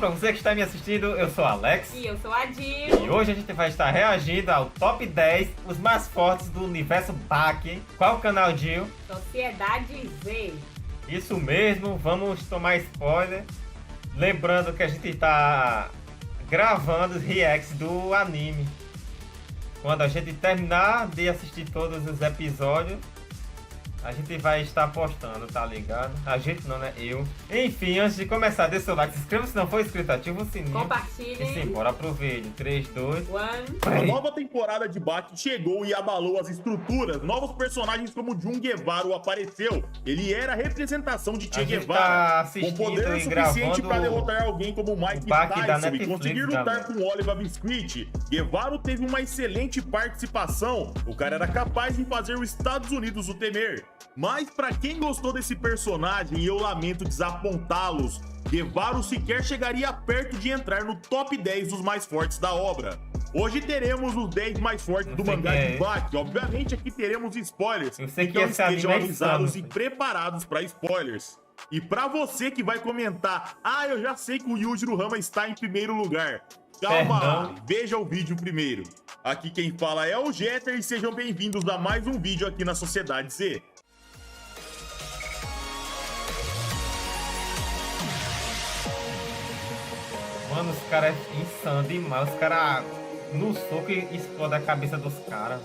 pra você que está me assistindo, eu sou Alex. E eu sou a Dil. E hoje a gente vai estar reagindo ao top 10, os mais fortes do universo Baki. Qual o canal, Dil? Sociedade Z. Isso mesmo, vamos tomar spoiler. Lembrando que a gente está gravando os reacts do anime. Quando a gente terminar de assistir todos os episódios, a gente vai estar postando, tá ligado? A gente não, né? Eu. Enfim, antes de começar, deixa o seu like, se inscreva se não for inscrito, ativa o sininho. Compartilhem. E sim, bora pro vídeo. 3, 2... 1. A nova temporada de Baki chegou e abalou as estruturas. Novos personagens como Jun Guevara apareceu. Ele era a representação de Che Guevara, com poder suficiente para derrotar alguém como Mike Tyson e conseguir lutar com Oliver Biscuit. Guevara teve uma excelente participação. O cara era capaz de fazer os Estados Unidos o temer. Mas para quem gostou desse personagem, eu lamento desapontá-los. Guevara sequer chegaria perto de entrar no top 10 dos mais fortes da obra. Hoje teremos os 10 mais fortes do mangá de Baki. Obviamente aqui teremos spoilers, então estejam avisados e preparados para spoilers. E para você que vai comentar, eu já sei que o Yujiro Hama está em primeiro lugar. Calma, veja o vídeo primeiro. Aqui quem fala é o Jeter e sejam bem-vindos a mais um vídeo aqui na Sociedade Z. Mano, os caras é insano demais. Os caras no soco e explodem a cabeça dos caras.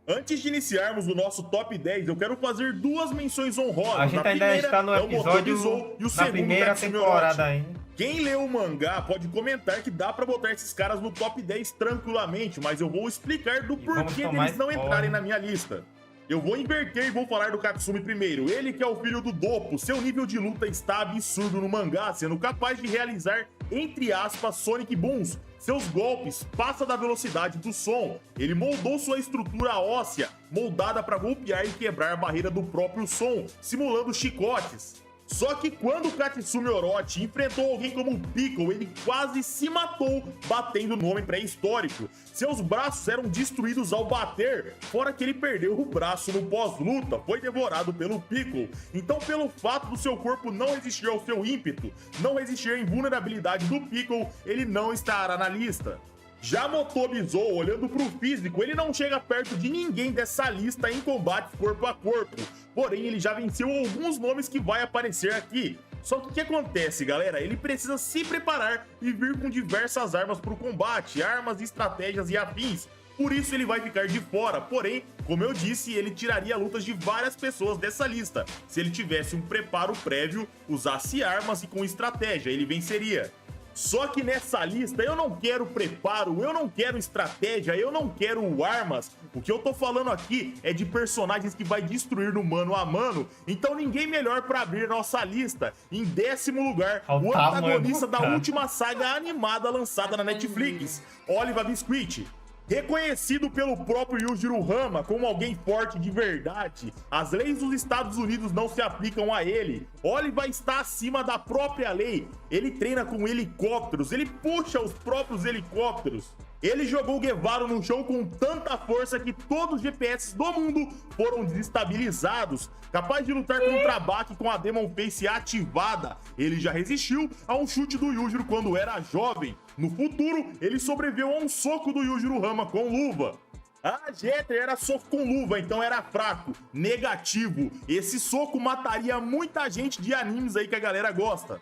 Antes de iniciarmos o nosso top 10, eu quero fazer duas menções honrosas. A gente ainda está no episódio da primeira temporada ainda. Quem leu o mangá pode comentar que dá pra botar esses caras no top 10 tranquilamente, mas eu vou explicar do porquê deles não entrarem na minha lista. Eu vou inverter e vou falar do Katsumi primeiro. Ele que é o filho do Doppo, seu nível de luta está absurdo no mangá, sendo capaz de realizar, entre aspas, Sonic Booms. Seus golpes passam da velocidade do som. Ele moldou sua estrutura óssea, moldada para golpear e quebrar a barreira do próprio som, simulando chicotes. Só que quando o Katsumi Orochi enfrentou alguém como o Piccolo, ele quase se matou batendo no homem pré-histórico. Seus braços eram destruídos ao bater, fora que ele perdeu o braço no pós-luta, foi devorado pelo Piccolo. Então, pelo fato do seu corpo não resistir ao seu ímpeto, não resistir à invulnerabilidade do Piccolo, ele não estará na lista. Já Motobizou, olhando para o físico, ele não chega perto de ninguém dessa lista em combates corpo a corpo. Porém, ele já venceu alguns nomes que vai aparecer aqui. Só que o que acontece, galera? Ele precisa se preparar e vir com diversas armas para o combate, armas, estratégias e afins. Por isso ele vai ficar de fora, porém, como eu disse, ele tiraria lutas de várias pessoas dessa lista. Se ele tivesse um preparo prévio, usasse armas e com estratégia, ele venceria. Só que nessa lista eu não quero preparo, eu não quero estratégia, eu não quero armas. O que eu tô falando aqui é de personagens que vai destruir no mano a mano. Então ninguém melhor pra abrir nossa lista. Em 10º lugar, o antagonista da última saga animada lançada na Netflix, Oliver Biscuit. Reconhecido pelo próprio Yujiro Hama como alguém forte de verdade, as leis dos Estados Unidos não se aplicam a ele. Oliver está acima da própria lei. Ele treina com helicópteros, ele puxa os próprios helicópteros. Ele jogou Guevara no chão com tanta força que todos os GPS do mundo foram desestabilizados. Capaz de lutar contra Baki com a Demon Face ativada, ele já resistiu a um chute do Yujiro quando era jovem. No futuro, ele sobreviveu a um soco do Yujiro Hama com luva. Jeter era soco com luva, então era fraco, negativo. Esse soco mataria muita gente de animes aí que a galera gosta.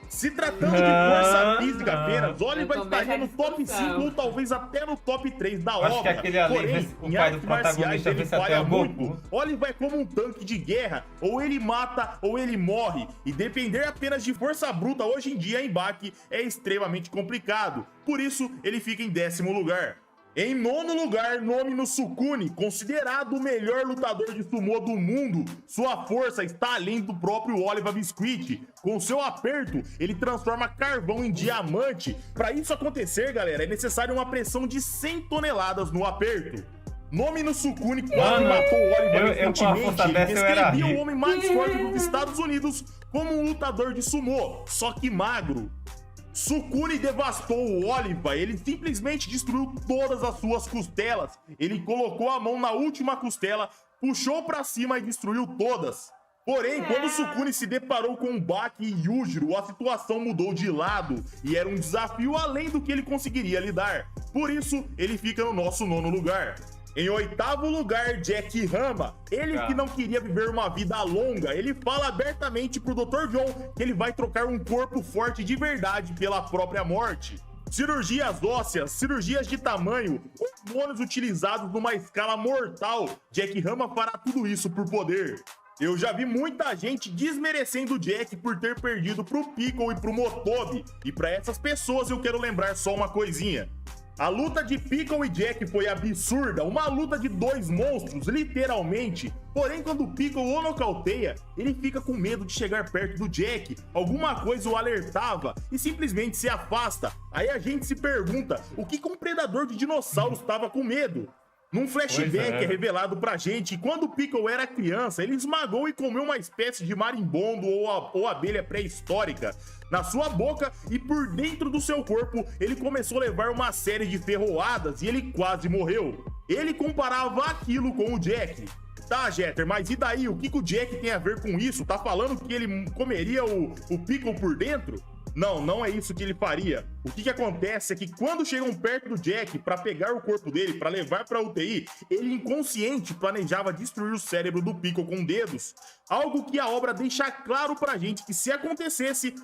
Se tratando de força física apenas, Oliver estaria no top 5 ou talvez até no top 3 da obra. Acho que aquele ali, porém, o pai do protagonista, ele falha muito. Oliver é como um tanque de guerra, ou ele mata ou ele morre. E depender apenas de força bruta hoje em dia em Baki é extremamente complicado. Por isso, ele fica em 10º lugar. Em 9º lugar, nome no Sukune, considerado o melhor lutador de sumô do mundo. Sua força está além do próprio Oliver Biscuit. Com seu aperto, ele transforma carvão em diamante. Para isso acontecer, galera, é necessário uma pressão de 100 toneladas no aperto. Nome no Sukune quase matou o Oliver recentemente. Ele descrevia o homem mais forte dos Estados Unidos como um lutador de sumô, só que magro. Sukune devastou o Oliver, ele simplesmente destruiu todas as suas costelas. Ele colocou a mão na última costela, puxou pra cima e destruiu todas. Porém, quando o Sukune se deparou com o Baki e Yujiro, a situação mudou de lado e era um desafio além do que ele conseguiria lidar. Por isso, ele fica no nosso 9º lugar. Em 8º lugar, Jack Hama. Ele que não queria viver uma vida longa, ele fala abertamente pro Dr. John que ele vai trocar um corpo forte de verdade pela própria morte. Cirurgias ósseas, cirurgias de tamanho, hormônios utilizados numa escala mortal. Jack Hama fará tudo isso por poder. Eu já vi muita gente desmerecendo o Jack por ter perdido pro Piccolo e pro Motobi. E para essas pessoas eu quero lembrar só uma coisinha. A luta de Piccolo e Jack foi absurda, uma luta de 2 monstros, literalmente. Porém, quando o Piccolo o nocauteia, ele fica com medo de chegar perto do Jack. Alguma coisa o alertava e simplesmente se afasta. Aí a gente se pergunta, o que um predador de dinossauros estava com medo? Num flashback é revelado pra gente que quando o Piccolo era criança, ele esmagou e comeu uma espécie de marimbondo ou abelha pré-histórica na sua boca e por dentro do seu corpo ele começou a levar uma série de ferroadas e ele quase morreu. Ele comparava aquilo com o Jack. Tá, Jeter, mas e daí? O que o Jack tem a ver com isso? Tá falando que ele comeria o Piccolo por dentro? Não, não é isso que ele faria. O que acontece é que quando chegam perto do Jack para pegar o corpo dele, para levar para UTI, ele inconsciente planejava destruir o cérebro do Piccolo com dedos. Algo que a obra deixa claro pra gente que se acontecesse,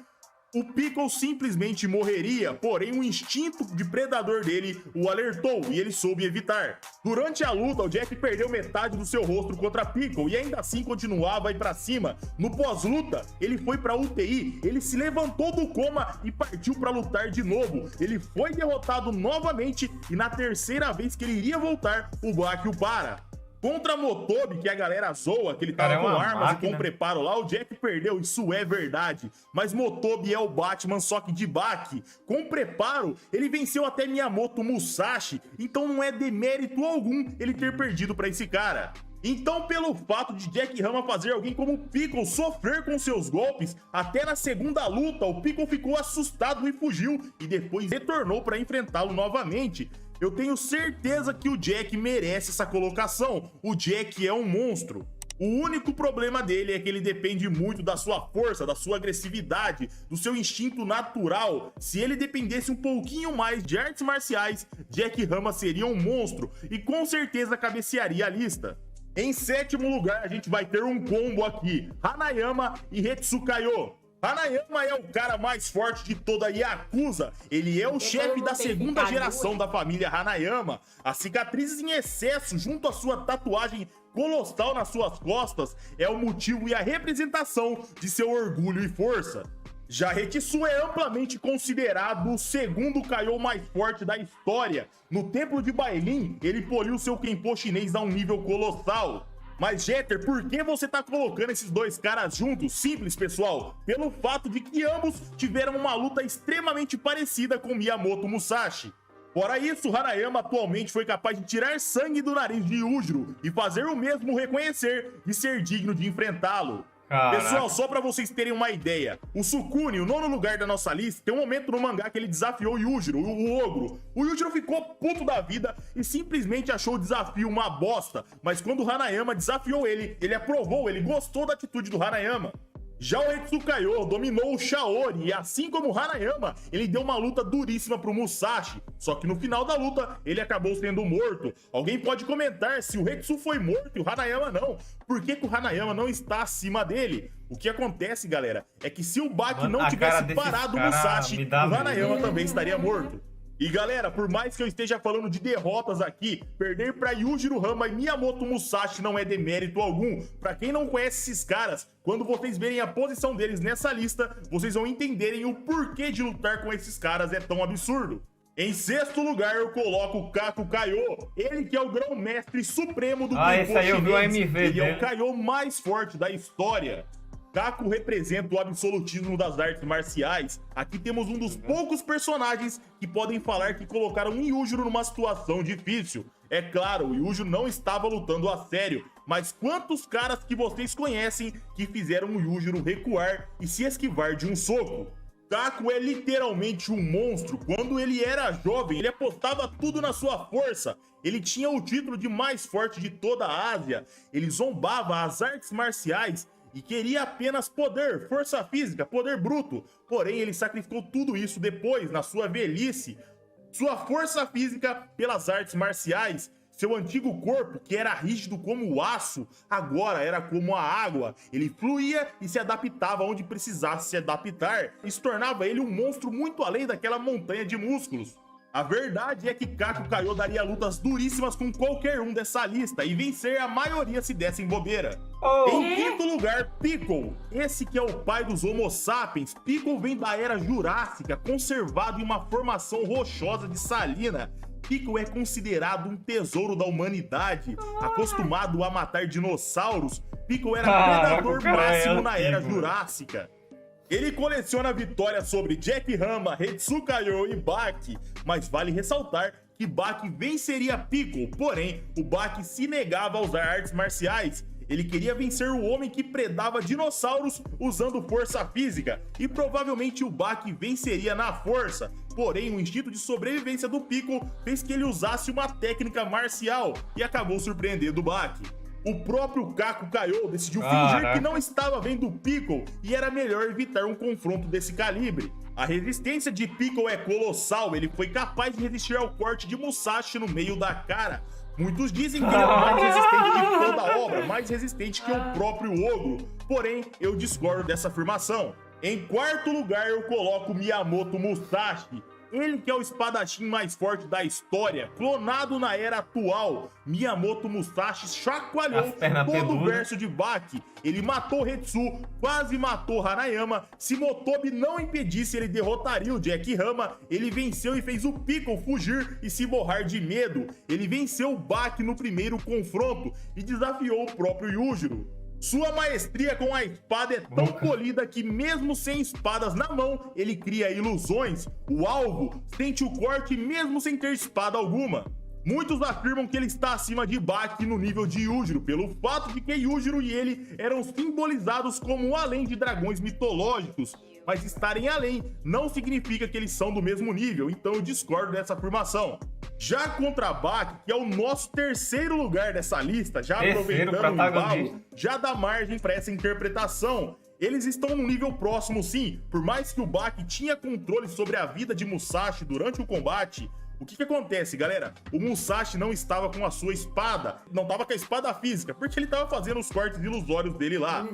o Piccolo simplesmente morreria, porém o instinto de predador dele o alertou e ele soube evitar. Durante a luta, o Jack perdeu metade do seu rosto contra Piccolo e ainda assim continuava a ir pra cima. No pós-luta, ele foi pra UTI, ele se levantou do coma e partiu pra lutar de novo. Ele foi derrotado novamente e na 3ª vez que ele iria voltar, o Baki o para. Contra Motobi, que a galera zoa, que ele tava com armas e com preparo lá, o Jack perdeu, isso é verdade. Mas Motobi é o Batman, só que de Baki. Com preparo, ele venceu até Miyamoto Musashi, então não é demérito algum ele ter perdido pra esse cara. Então, pelo fato de Jack Hama fazer alguém como o Piccolo sofrer com seus golpes, até na 2ª luta, o Piccolo ficou assustado e fugiu, e depois retornou para enfrentá-lo novamente. Eu tenho certeza que o Jack merece essa colocação. O Jack é um monstro. O único problema dele é que ele depende muito da sua força, da sua agressividade, do seu instinto natural. Se ele dependesse um pouquinho mais de artes marciais, Jack Hama seria um monstro e com certeza cabecearia a lista. Em 7º lugar, a gente vai ter um combo aqui, Hanayama e Hetsukayo. Hanayama é o cara mais forte de toda a Yakuza. Ele é o chefe da 2ª geração da família Hanayama. As cicatrizes em excesso junto à sua tatuagem colossal nas suas costas é o motivo e a representação de seu orgulho e força. Já Hetsu é amplamente considerado o 2º Kaiô mais forte da história. No Templo de Bailin, ele poliu seu Kenpo chinês a um nível colossal. Mas, Jeter, por que você tá colocando esses 2 caras juntos? Simples, pessoal. Pelo fato de que ambos tiveram uma luta extremamente parecida com Miyamoto Musashi. Fora isso, Hanayama atualmente foi capaz de tirar sangue do nariz de Yujiro e fazer o mesmo reconhecer de ser digno de enfrentá-lo. Caraca. Pessoal, só pra vocês terem uma ideia, o Sukune, o 9º lugar da nossa lista, tem um momento no mangá que ele desafiou o Yujiro, o ogro. O Yujiro ficou puto da vida e simplesmente achou o desafio uma bosta. Mas quando o Hanayama desafiou ele aprovou, ele gostou da atitude do Hanayama. Já o Hetsukayo dominou o Shaori e assim como o Hanayama, ele deu uma luta duríssima pro Musashi. Só que no final da luta, ele acabou sendo morto. Alguém pode comentar se o Hetsu foi morto e o Hanayama não. Por que o Hanayama não está acima dele? O que acontece, galera, é que se o Baki não tivesse parado o Musashi, o Hanayama também estaria morto. E galera, por mais que eu esteja falando de derrotas aqui, perder para Yujiro Hama e Miyamoto Musashi não é demérito algum. Para quem não conhece esses caras, quando vocês verem a posição deles nessa lista, vocês vão entenderem o porquê de lutar com esses caras é tão absurdo. Em 6º lugar, eu coloco o Kaku Kaiô. Ele que é o grão-mestre supremo do Kenpo chinês. Ele é o Kaiô mais forte da história. Kaku representa o absolutismo das artes marciais. Aqui temos um dos poucos personagens que podem falar que colocaram o Yujiro numa situação difícil. É claro, o Yujiro não estava lutando a sério, mas quantos caras que vocês conhecem que fizeram o Yujiro recuar e se esquivar de um soco? Kaku é literalmente um monstro. Quando ele era jovem, ele apostava tudo na sua força. Ele tinha o título de mais forte de toda a Ásia. Ele zombava as artes marciais e queria apenas poder, força física, poder bruto. Porém, ele sacrificou tudo isso depois, na sua velhice, sua força física pelas artes marciais. Seu antigo corpo, que era rígido como o aço, agora era como a água. Ele fluía e se adaptava onde precisasse se adaptar. Isso tornava ele um monstro muito além daquela montanha de músculos. A verdade é que Kaku Kaiô daria lutas duríssimas com qualquer um dessa lista e vencer a maioria se dessem bobeira. Em quinto lugar, Piccolo. Esse que é o pai dos Homo sapiens. Piccolo vem da Era Jurássica, conservado em uma formação rochosa de salina. Piccolo é considerado um tesouro da humanidade. Acostumado a matar dinossauros, Piccolo era predador máximo na Era Jurássica. Ele coleciona vitórias sobre Jack Rama, Hetsu Kaiô e Baki, mas vale ressaltar que Baki venceria Piccolo, porém, o Baki se negava a usar artes marciais. Ele queria vencer o homem que predava dinossauros usando força física, e provavelmente o Baki venceria na força. Porém, o instinto de sobrevivência do Piccolo fez que ele usasse uma técnica marcial e acabou surpreendendo o Baki. O próprio Kaku Kaiô decidiu fingir que não estava vendo o Piccolo e era melhor evitar um confronto desse calibre. A resistência de Piccolo é colossal, ele foi capaz de resistir ao corte de Musashi no meio da cara. Muitos dizem que ele é o mais resistente de toda a obra, mais resistente que o próprio ogro. Porém, eu discordo dessa afirmação. Em quarto lugar, eu coloco Miyamoto Musashi. Ele que é o espadachim mais forte da história, clonado na era atual. Miyamoto Musashi chacoalhou todo o verso de Baki. Ele matou Hetsu, quase matou Hanayama. Se Motobi não impedisse, ele derrotaria o Jack Rama. Ele venceu e fez o Piccolo fugir e se borrar de medo. Ele venceu o Baki no primeiro confronto e desafiou o próprio Yujiro. Sua maestria com a espada é tão polida que mesmo sem espadas na mão, ele cria ilusões. O alvo sente o corte mesmo sem ter espada alguma. Muitos afirmam que ele está acima de Baki no nível de Yujiro, pelo fato de que Yujiro e ele eram simbolizados como um além de dragões mitológicos. Mas estarem além não significa que eles são do mesmo nível, então eu discordo dessa afirmação. Já contra Baki, que é o nosso terceiro lugar dessa lista, já aproveitando o embalo, já dá margem para essa interpretação. Eles estão num nível próximo sim, por mais que o Baki tinha controle sobre a vida de Musashi durante o combate. O que acontece, galera? O Musashi não estava com a sua espada, não estava com a espada física, porque ele estava fazendo os cortes ilusórios dele lá.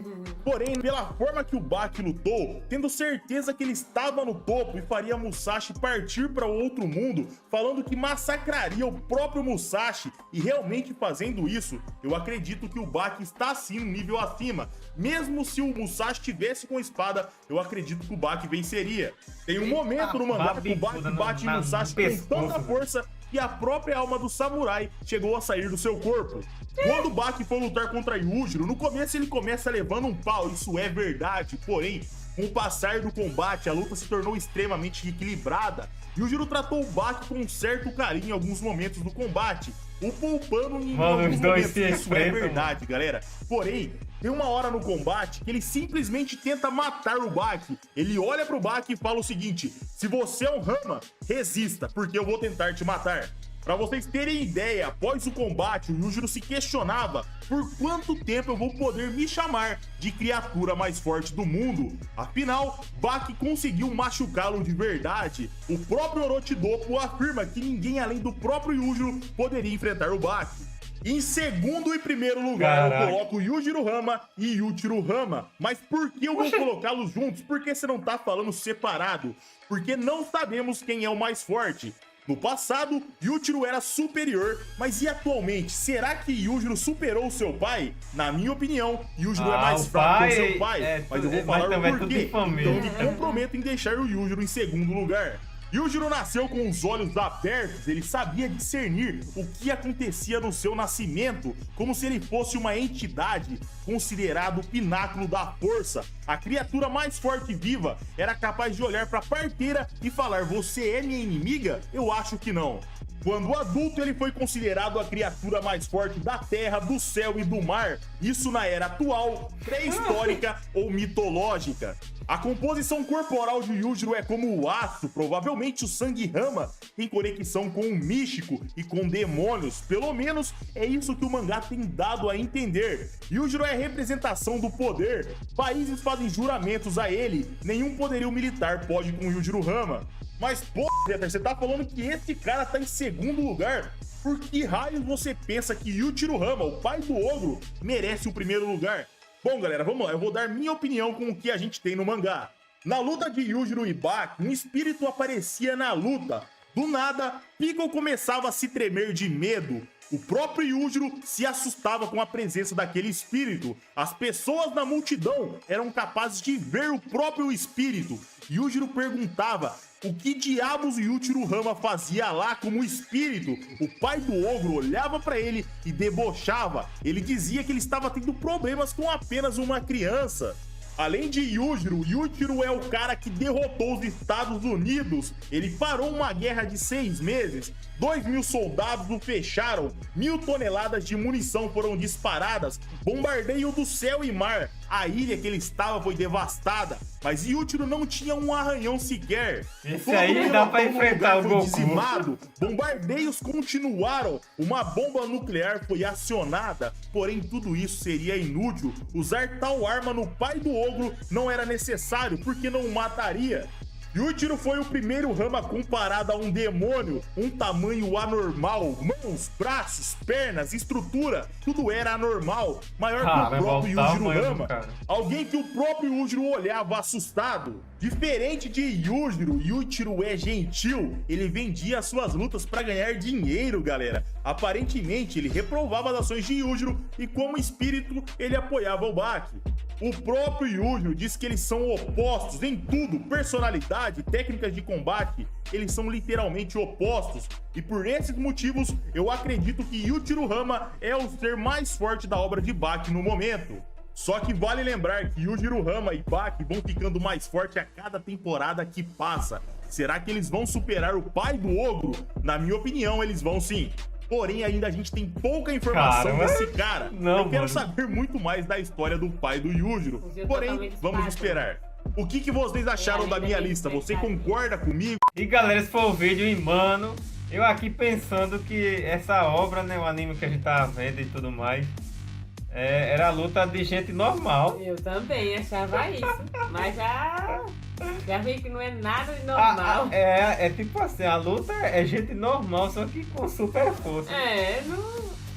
Porém, pela forma que o Baki lutou, tendo certeza que ele estava no topo e faria Musashi partir para outro mundo, falando que massacraria o próprio Musashi, e realmente fazendo isso, eu acredito que o Baki está sim um nível acima. Mesmo se o Musashi tivesse com a espada, eu acredito que o Baki venceria. Tem um momento no mangá que o Baki bate em Musashi com tanta força que a própria alma do samurai chegou a sair do seu corpo. Quando o Baki for lutar contra Yujiro, no começo ele começa levando um pau, isso é verdade, porém, com o passar do combate, a luta se tornou extremamente equilibrada. Yujiro tratou o Baki com um certo carinho em alguns momentos do combate, o poupando em alguns momentos, isso é verdade, galera. Porém, tem uma hora no combate que ele simplesmente tenta matar o Baki. Ele olha pro Baki e fala o seguinte: se você é um Rama, resista, porque eu vou tentar te matar. Pra vocês terem ideia, após o combate, o Yujiro se questionava por quanto tempo eu vou poder me chamar de criatura mais forte do mundo. Afinal, Baki conseguiu machucá-lo de verdade. O próprio Orochidopo afirma que ninguém além do próprio Yujiro poderia enfrentar o Baki. Em segundo e primeiro lugar, eu coloco Yujiro Rama e Yuichiro Rama. Mas por que eu vou colocá-los juntos? Por que você não tá falando separado? Porque não sabemos quem é o mais forte. No passado, Yuichiro era superior, mas e atualmente? Será que Yujiro superou seu pai? Na minha opinião, Yujiro é mais fraco que seu pai, mas eu vou falar o porquê. Então eu me comprometo em deixar o Yujiro em segundo lugar. Yujiro nasceu com os olhos abertos, ele sabia discernir o que acontecia no seu nascimento, como se ele fosse uma entidade, considerado o pináculo da força. A criatura mais forte e viva era capaz de olhar para a parteira e falar: você é minha inimiga? Eu acho que não. Quando adulto, ele foi considerado a criatura mais forte da terra, do céu e do mar, isso na era atual, pré-histórica ou mitológica. A composição corporal de Yujiro é como o aço, provavelmente o sangue Rama tem conexão com o místico e com demônios, pelo menos é isso que o mangá tem dado a entender. Yujiro é a representação do poder, países fazem juramentos a ele, nenhum poderio militar pode com Yujiro Rama. Mas pô, Peter, você tá falando que esse cara tá em segundo lugar? Por que raios você pensa que Yujiro Rama, o pai do ogro, merece o primeiro lugar? Bom, galera, vamos lá. Eu vou dar minha opinião com o que a gente tem no mangá. Na luta de Yujiro e Baki, um espírito aparecia na luta. Do nada, Piccolo começava a se tremer de medo. O próprio Yujiro se assustava com a presença daquele espírito. As pessoas na multidão eram capazes de ver o próprio espírito. Yujiro perguntava o que diabos Yujiro Rama fazia lá como espírito. O pai do ogro olhava pra ele e debochava. Ele dizia que ele estava tendo problemas com apenas uma criança. Além de Yujiro, Yujiro é o cara que derrotou os Estados Unidos. Ele parou uma guerra de 6 meses. 2.000 soldados o fecharam. 1.000 toneladas de munição foram disparadas. Bombardeio do céu e mar. A ilha que ele estava foi devastada. Mas Yujiro não tinha um arranhão sequer. Esse aí dá pra enfrentar o Goku. Dizimado. Bombardeios continuaram. Uma bomba nuclear foi acionada. Porém, tudo isso seria inútil. Usar tal arma no pai do ogro não era necessário, porque não o mataria. Yujiro foi o primeiro Rama comparado a um demônio, um tamanho anormal, mãos, braços, pernas, estrutura, tudo era anormal, maior que o próprio Yujiro Rama, alguém que o próprio Yujiro olhava assustado. Diferente de Yujiro, Yujiro é gentil, ele vendia suas lutas para ganhar dinheiro, galera. Aparentemente, ele reprovava as ações de Yujiro e como espírito, ele apoiava o Baki. O próprio Yujiro diz que eles são opostos em tudo, personalidade, técnicas de combate, eles são literalmente opostos. E por esses motivos, eu acredito que Yujiro Rama é o ser mais forte da obra de Baki no momento. Só que vale lembrar que Yujiro Rama e Baki vão ficando mais fortes a cada temporada que passa. Será que eles vão superar o pai do ogro? Na minha opinião, eles vão sim. Porém, ainda a gente tem pouca informação desse cara. Eu quero saber muito mais da história do pai do Yujiro. Porém, vamos esperar. O que vocês acharam da minha lista? Você concorda comigo? E galera, esse foi o vídeo. E mano, eu aqui pensando que essa obra, né, o anime que a gente tá vendo e tudo mais, era a luta de gente normal. Eu também achava isso. Mas já vi que não é nada de normal. É tipo assim, a luta é gente normal, só que com super força.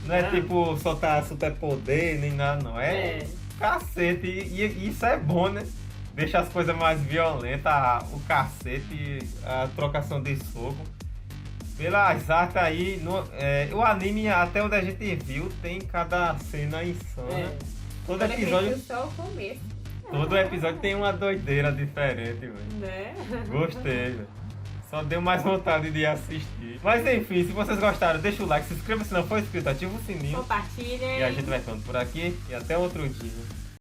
Não é tipo soltar super poder, nem nada, não. É cacete. E isso é bom, né? Deixa as coisas mais violentas, o cacete, a trocação de soco. Pelas artes aí, o anime, até onde a gente viu, tem cada cena insana. Todo episódio. Só o começo. Todo episódio tem uma doideira diferente, velho. Né? Gostei, velho. Só deu mais vontade de assistir. Mas enfim, se vocês gostaram, deixa o like, se inscreva se não for inscrito, ativa o sininho. Compartilhem. E a gente vai ficando por aqui e até outro dia.